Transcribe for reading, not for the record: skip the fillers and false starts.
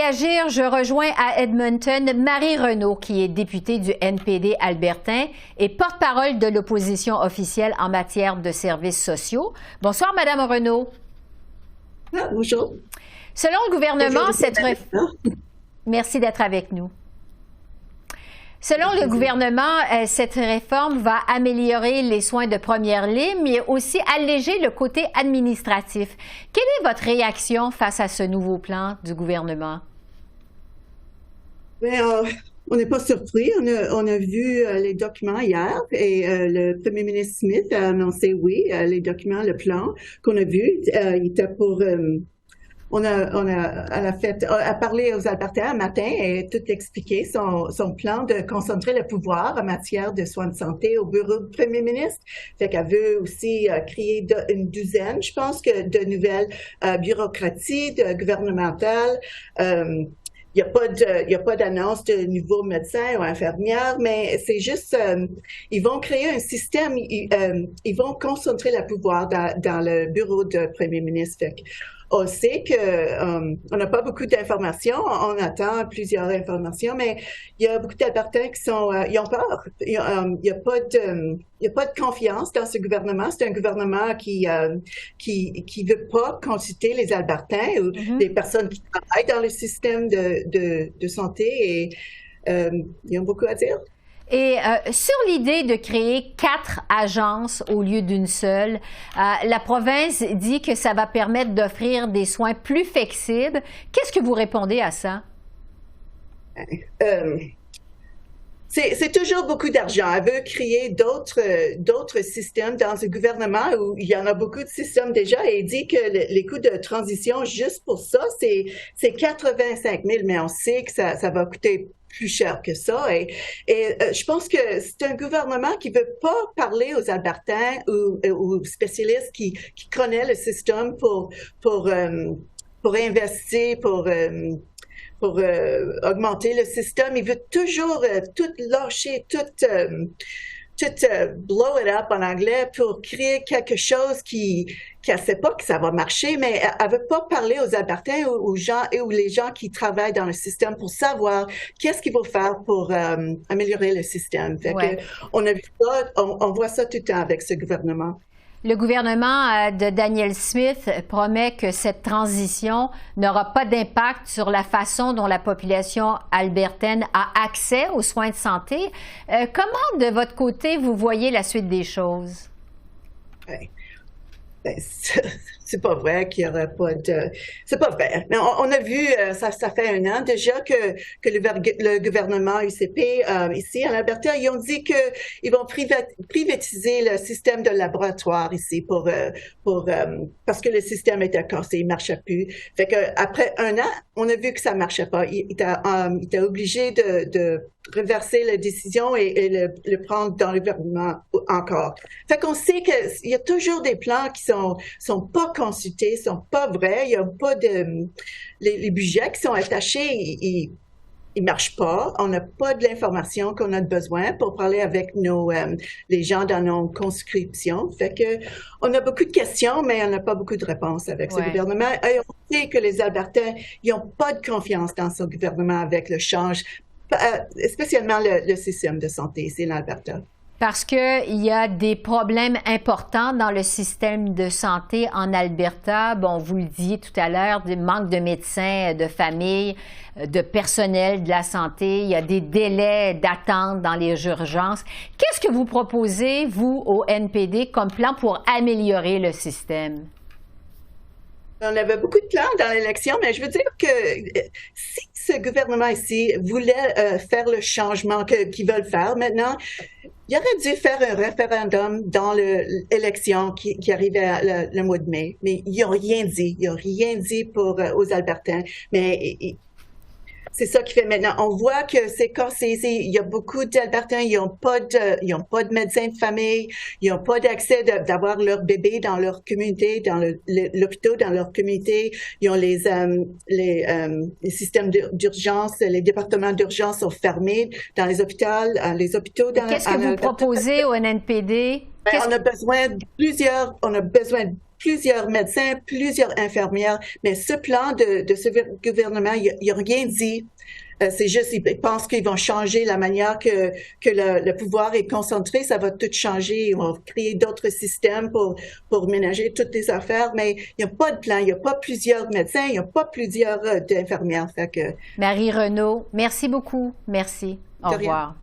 réagir, je rejoins à Edmonton Marie Renaud, qui est députée du NPD albertain et porte-parole de l'opposition officielle en matière de services sociaux. Bonsoir, Madame Renaud. Ah, bonjour. Selon le gouvernement, Merci d'être avec nous. Selon le gouvernement, cette réforme va améliorer les soins de première ligne, mais aussi alléger le côté administratif. Quelle est votre réaction face à ce nouveau plan du gouvernement? Bien, on n'est pas surpris. On a vu les documents hier et le premier ministre Smith a annoncé, oui, les documents, le plan qu'on a vu. Il était pour... Elle a parlé aux Albertains un matin et tout expliqué son plan de concentrer le pouvoir en matière de soins de santé au bureau du premier ministre. Fait qu'elle veut aussi créer une douzaine, je pense, de nouvelles bureaucraties gouvernementales. Il n'y a pas d'annonce de nouveaux médecins ou infirmières, mais c'est juste, ils vont créer un système, ils vont concentrer le pouvoir dans le bureau du premier ministre. Fait on sait on n'a pas beaucoup d'informations, on attend plusieurs informations, mais il y a beaucoup d'Albertains qui ils ont peur. Il y a pas de confiance dans ce gouvernement. C'est un gouvernement qui veut pas consulter les Albertains ou les personnes qui travaillent dans le système de santé et ils ont beaucoup à dire. Et sur l'idée de créer 4 agences au lieu d'une seule, la province dit que ça va permettre d'offrir des soins plus flexibles. Qu'est-ce que vous répondez à ça? C'est toujours beaucoup d'argent. Elle veut créer d'autres systèmes dans ce gouvernement où il y en a beaucoup de systèmes déjà et elle dit que les coûts de transition juste pour ça, c'est 85 000, mais on sait que ça va coûter plus cher que ça. Et je pense que c'est un gouvernement qui veut pas parler aux Albertains ou aux spécialistes qui connaissent le système pour investir, pour augmenter le système. Il veut toujours tout lâcher, tout blow it up en anglais pour créer quelque chose qui ne sait pas que ça va marcher, mais elle veut pas parler aux Albertains ou aux gens ou les gens qui travaillent dans le système pour savoir qu'est-ce qu'il faut faire pour améliorer le système. Fait que on a vu ça, on voit ça tout le temps avec ce gouvernement. Le gouvernement de Danielle Smith promet que cette transition n'aura pas d'impact sur la façon dont la population albertaine a accès aux soins de santé. Comment, de votre côté, vous voyez la suite des choses? C'est pas vrai qu'il y aurait pas de... C'est pas vrai. Mais on a vu, ça fait 1 an déjà que le gouvernement UCP ici en Alberta, ils ont dit qu'ils vont privatiser le système de laboratoire ici parce que le système était cassé, il marchait plus. Fait que après 1 an, on a vu que ça marchait pas. Il était obligé de reverser la décision et le prendre dans le gouvernement encore. Fait qu'on sait qu'il y a toujours des plans qui sont pas consultés, sont pas vrais. Il y a pas les budgets qui sont attachés, ils marchent pas. On n'a pas de l'information qu'on a besoin pour parler avec les gens dans nos conscriptions. Fait que on a beaucoup de questions, mais on n'a pas beaucoup de réponses avec ce gouvernement. Et on sait que les Albertains, ils n'ont pas de confiance dans ce gouvernement avec le change, spécialement le système de santé ici en Alberta. Parce qu'il y a des problèmes importants dans le système de santé en Alberta. Bon, vous le disiez tout à l'heure, du manque de médecins, de familles, de personnel de la santé. Il y a des délais d'attente dans les urgences. Qu'est-ce que vous proposez, vous, au NPD, comme plan pour améliorer le système? On avait beaucoup de plans dans l'élection, mais je veux dire que si ce gouvernement ici voulait faire le changement qu'ils veulent faire maintenant, il aurait dû faire un référendum dans l'élection qui arrivait le mois de mai. Mais ils n'ont rien dit. Ils n'ont rien dit aux Albertains. Mais c'est ça qui fait maintenant. On voit que c'est cassé. Il y a beaucoup d'Albertains, ils n'ont pas de médecin de famille, ils n'ont pas d'accès d'avoir leur bébé dans leur communauté, dans l'hôpital dans leur communauté. Ils ont les systèmes d'urgence, les départements d'urgence sont fermés dans les hôpitaux. Qu'est-ce que vous proposez au NPD? On a besoin de plusieurs médecins, plusieurs infirmières, mais ce plan de ce gouvernement, il n'y a rien dit. C'est juste, ils pensent qu'ils vont changer la manière que le pouvoir est concentré. Ça va tout changer. Ils vont créer d'autres systèmes pour ménager toutes les affaires. Mais il n'y a pas de plan. Il n'y a pas plusieurs médecins. Il n'y a pas plusieurs infirmières. Marie Renaud, merci beaucoup. Merci. Au revoir.